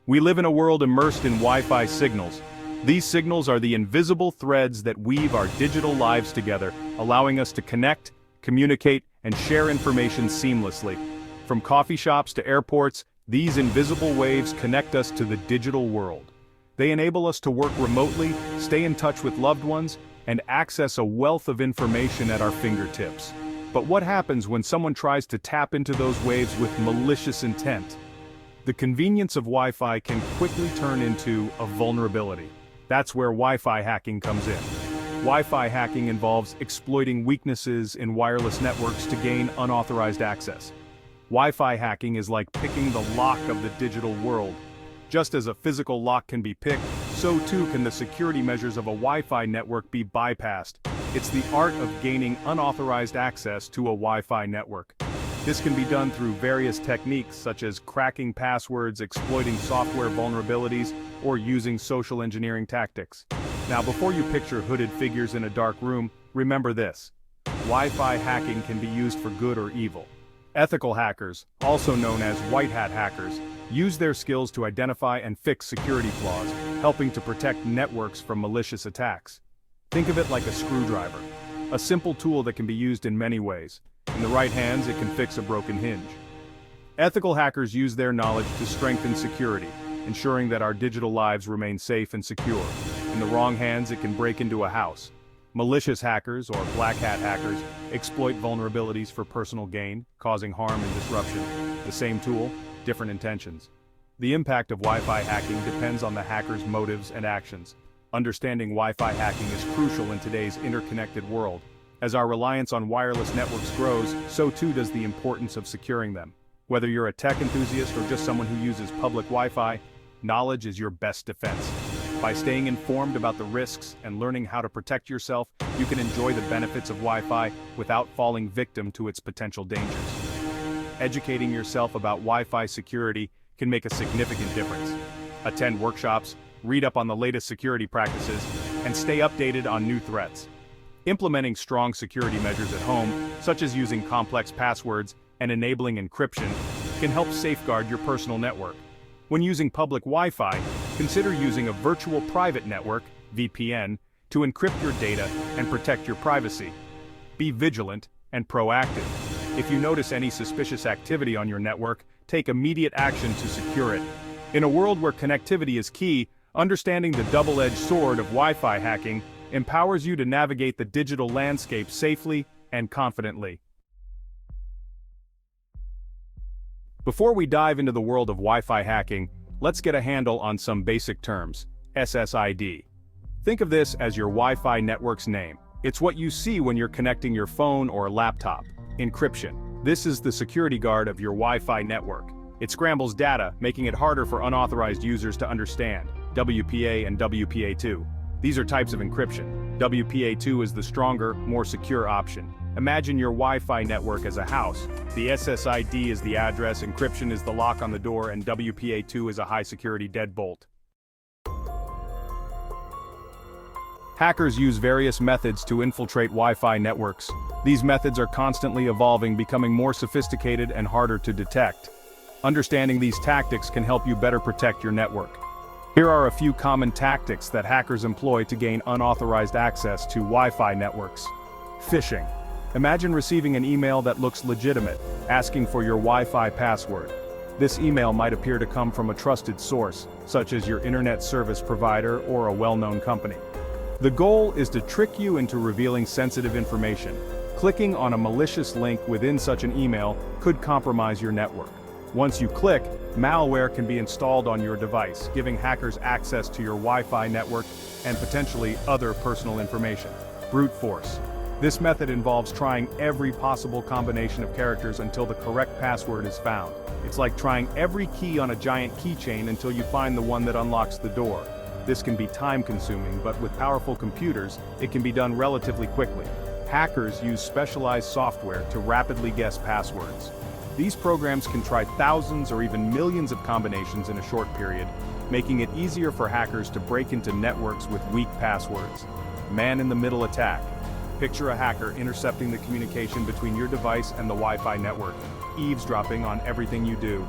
We live in a world immersed in Wi-Fi signals. These signals are the invisible threads that weave our digital lives together, allowing us to connect, communicate, and share information seamlessly. From coffee shops to airports, these invisible waves connect us to the digital world. They enable us to work remotely, stay in touch with loved ones, and access a wealth of information at our fingertips. But what happens when someone tries to tap into those waves with malicious intent? The convenience of Wi-Fi can quickly turn into a vulnerability. That's where Wi-Fi hacking comes in. Wi-Fi hacking involves exploiting weaknesses in wireless networks to gain unauthorized access. Wi-Fi hacking is like picking the lock of the digital world. Just as a physical lock can be picked, so too can the security measures of a Wi-Fi network be bypassed. It's the art of gaining unauthorized access to a Wi-Fi network. This can be done through various techniques such as cracking passwords, exploiting software vulnerabilities, or using social engineering tactics. Now, before you picture hooded figures in a dark room, remember this: Wi-Fi hacking can be used for good or evil. Ethical hackers, also known as white hat hackers, use their skills to identify and fix security flaws, helping to protect networks from malicious attacks. Think of it like a screwdriver, a simple tool that can be used in many ways. In the right hands, it can fix a broken hinge. Ethical hackers use their knowledge to strengthen security, ensuring that our digital lives remain safe and secure. In the wrong hands, it can break into a house. Malicious hackers, or black hat hackers, exploit vulnerabilities for personal gain, causing harm and disruption. The same tool, different intentions. The impact of Wi-Fi hacking depends on the hacker's motives and actions. Understanding Wi-Fi hacking is crucial in today's interconnected world. As our reliance on wireless networks grows, so too does the importance of securing them. Whether you're a tech enthusiast or just someone who uses public Wi-Fi, knowledge is your best defense. By staying informed about the risks and learning how to protect yourself, you can enjoy the benefits of Wi-Fi without falling victim to its potential dangers. Educating yourself about Wi-Fi security can make a significant difference. Attend workshops, read up on the latest security practices, and stay updated on new threats. Implementing strong security measures at home, such as using complex passwords and enabling encryption, can help safeguard your personal network. When using public Wi-Fi, consider using a virtual private network, VPN, to encrypt your data and protect your privacy. Be vigilant and proactive. If you notice any suspicious activity on your network, take immediate action to secure it. In a world where connectivity is key, understanding the double-edged sword of Wi-Fi hacking empowers you to navigate the digital landscape safely and confidently. Before we dive into the world of Wi-Fi hacking, let's get a handle on some basic terms. SSID. Think of this as your Wi-Fi network's name. It's what you see when you're connecting your phone or laptop. Encryption. This is the security guard of your Wi-Fi network. It scrambles data, making it harder for unauthorized users to understand. WPA and WPA2. These are types of encryption. WPA2 is the stronger, more secure option. Imagine your Wi-Fi network as a house. The SSID is the address, encryption is the lock on the door, and WPA2 is a high-security deadbolt. Hackers use various methods to infiltrate Wi-Fi networks. These methods are constantly evolving, becoming more sophisticated and harder to detect. Understanding these tactics can help you better protect your network. Here are a few common tactics that hackers employ to gain unauthorized access to Wi-Fi networks. Phishing. Imagine receiving an email that looks legitimate, asking for your Wi-Fi password. This email might appear to come from a trusted source, such as your internet service provider or a well-known company. The goal is to trick you into revealing sensitive information. Clicking on a malicious link within such an email could compromise your network. Once you click, malware can be installed on your device, giving hackers access to your Wi-Fi network and potentially other personal information. Brute force. This method involves trying every possible combination of characters until the correct password is found. It's like trying every key on a giant keychain until you find the one that unlocks the door. This can be time-consuming, but with powerful computers, it can be done relatively quickly. Hackers use specialized software to rapidly guess passwords. These programs can try thousands or even millions of combinations in a short period, making it easier for hackers to break into networks with weak passwords. Man-in-the-middle attack. Picture a hacker intercepting the communication between your device and the Wi-Fi network, eavesdropping on everything you do.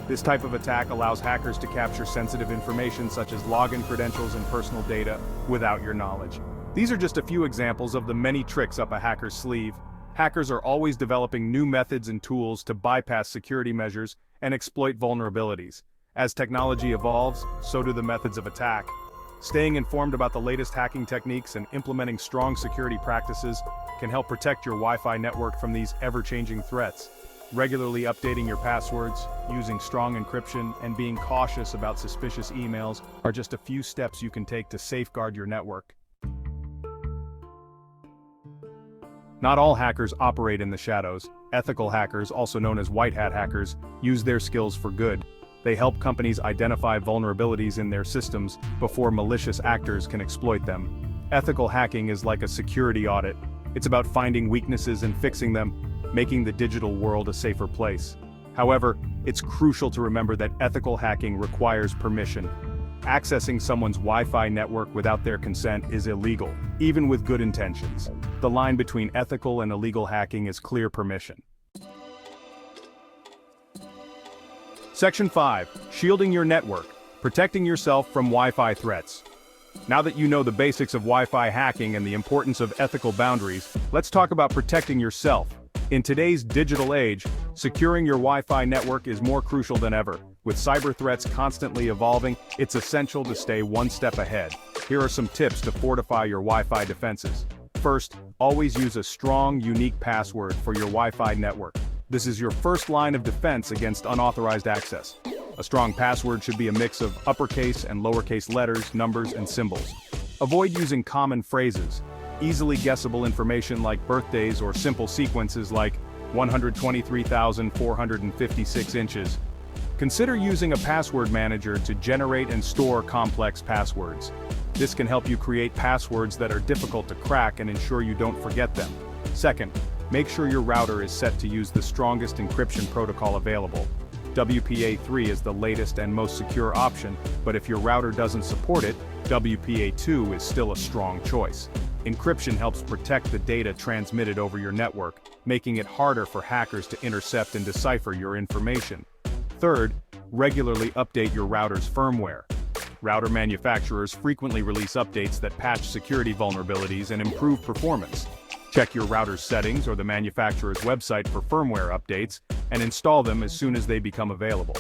This type of attack allows hackers to capture sensitive information such as login credentials and personal data without your knowledge. These are just a few examples of the many tricks up a hacker's sleeve. Hackers are always developing new methods and tools to bypass security measures and exploit vulnerabilities. As technology evolves, so do the methods of attack. Staying informed about the latest hacking techniques and implementing strong security practices can help protect your Wi-Fi network from these ever-changing threats. Regularly updating your passwords, using strong encryption, and being cautious about suspicious emails are just a few steps you can take to safeguard your network. Not all hackers operate in the shadows. Ethical hackers, also known as white hat hackers, use their skills for good. They help companies identify vulnerabilities in their systems before malicious actors can exploit them. Ethical hacking is like a security audit. It's about finding weaknesses and fixing them, making the digital world a safer place. However, it's crucial to remember that ethical hacking requires permission. Accessing someone's Wi-Fi network without their consent is illegal, even with good intentions. The line between ethical and illegal hacking is clear permission. Section 5. Shielding your network. Protecting yourself from Wi-Fi threats. Now that you know the basics of Wi-Fi hacking and the importance of ethical boundaries, let's talk about protecting yourself. In today's digital age, securing your Wi-Fi network is more crucial than ever. With cyber threats constantly evolving, it's essential to stay one step ahead. Here are some tips to fortify your Wi-Fi defenses. First, always use a strong, unique password for your Wi-Fi network. This is your first line of defense against unauthorized access. A strong password should be a mix of uppercase and lowercase letters, numbers, and symbols. Avoid using common phrases. Easily guessable information like birthdays or simple sequences like 123,456 inches. Consider using a password manager to generate and store complex passwords. This can help you create passwords that are difficult to crack and ensure you don't forget them. Second, make sure your router is set to use the strongest encryption protocol available. WPA3 is the latest and most secure option, but if your router doesn't support it, WPA2 is still a strong choice. Encryption helps protect the data transmitted over your network, making it harder for hackers to intercept and decipher your information. Third, regularly update your router's firmware. Router manufacturers frequently release updates that patch security vulnerabilities and improve performance. Check your router's settings or the manufacturer's website for firmware updates, and install them as soon as they become available.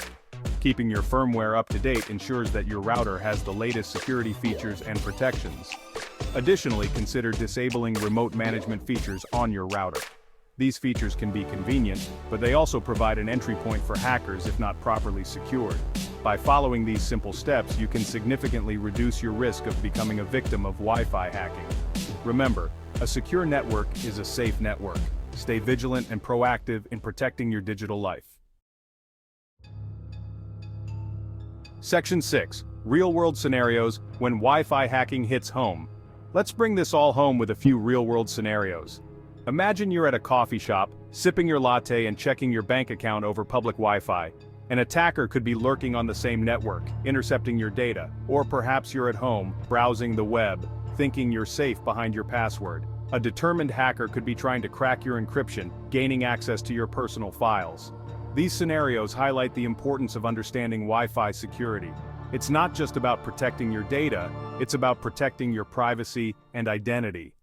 Keeping your firmware up to date ensures that your router has the latest security features and protections. Additionally, consider disabling remote management features on your router. These features can be convenient, but they also provide an entry point for hackers if not properly secured. By following these simple steps, you can significantly reduce your risk of becoming a victim of Wi-Fi hacking. Remember, a secure network is a safe network. Stay vigilant and proactive in protecting your digital life. Section 6. Real-world scenarios when Wi-Fi hacking hits home. Let's bring this all home with a few real-world scenarios. Imagine you're at a coffee shop, sipping your latte and checking your bank account over public Wi-Fi. An attacker could be lurking on the same network, intercepting your data, or perhaps you're at home, browsing the web, thinking you're safe behind your password. A determined hacker could be trying to crack your encryption, gaining access to your personal files. These scenarios highlight the importance of understanding Wi-Fi security. It's not just about protecting your data, it's about protecting your privacy and identity.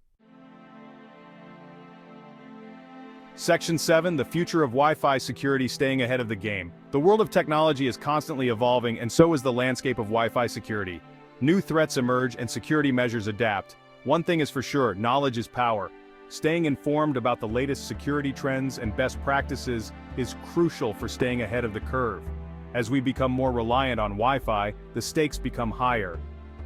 Section 7. The future of Wi-Fi security. Staying ahead of the game. The world of technology is constantly evolving, and so is the landscape of Wi-Fi security. New threats emerge and security measures adapt. One thing is for sure, knowledge is power. Staying informed about the latest security trends and best practices is crucial for staying ahead of the curve. As we become more reliant on Wi-Fi, the stakes become higher.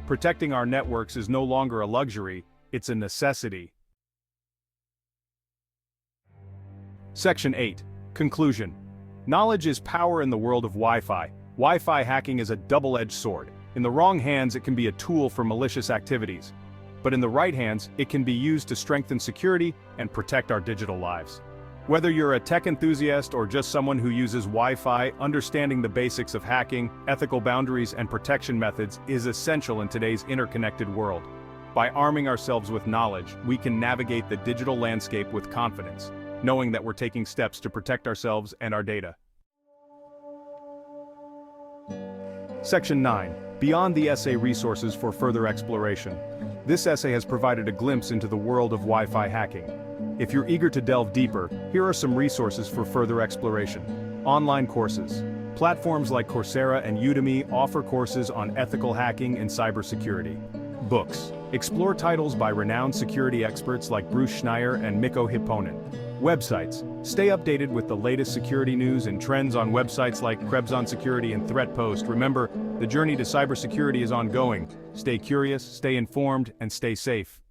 Protecting our networks is no longer a luxury, it's a necessity. Section 8. Conclusion. Knowledge is power in the world of Wi-Fi. Wi-Fi hacking is a double-edged sword. In the wrong hands, it can be a tool for malicious activities. But in the right hands, it can be used to strengthen security and protect our digital lives. Whether you're a tech enthusiast or just someone who uses Wi-Fi, understanding the basics of hacking, ethical boundaries, and protection methods is essential in today's interconnected world. By arming ourselves with knowledge, we can navigate the digital landscape with confidence, knowing that we're taking steps to protect ourselves and our data. Section 9. Beyond the essay resources for further exploration. This essay has provided a glimpse into the world of Wi-Fi hacking. If you're eager to delve deeper, here are some resources for further exploration. Online courses. Platforms like Coursera and Udemy offer courses on ethical hacking and cybersecurity. Books. Explore titles by renowned security experts like Bruce Schneier and Mikko Hipponen. Websites. Stay updated with the latest security news and trends on websites like Krebs on Security and ThreatPost. Remember, the journey to cybersecurity is ongoing. Stay curious, stay informed, and stay safe.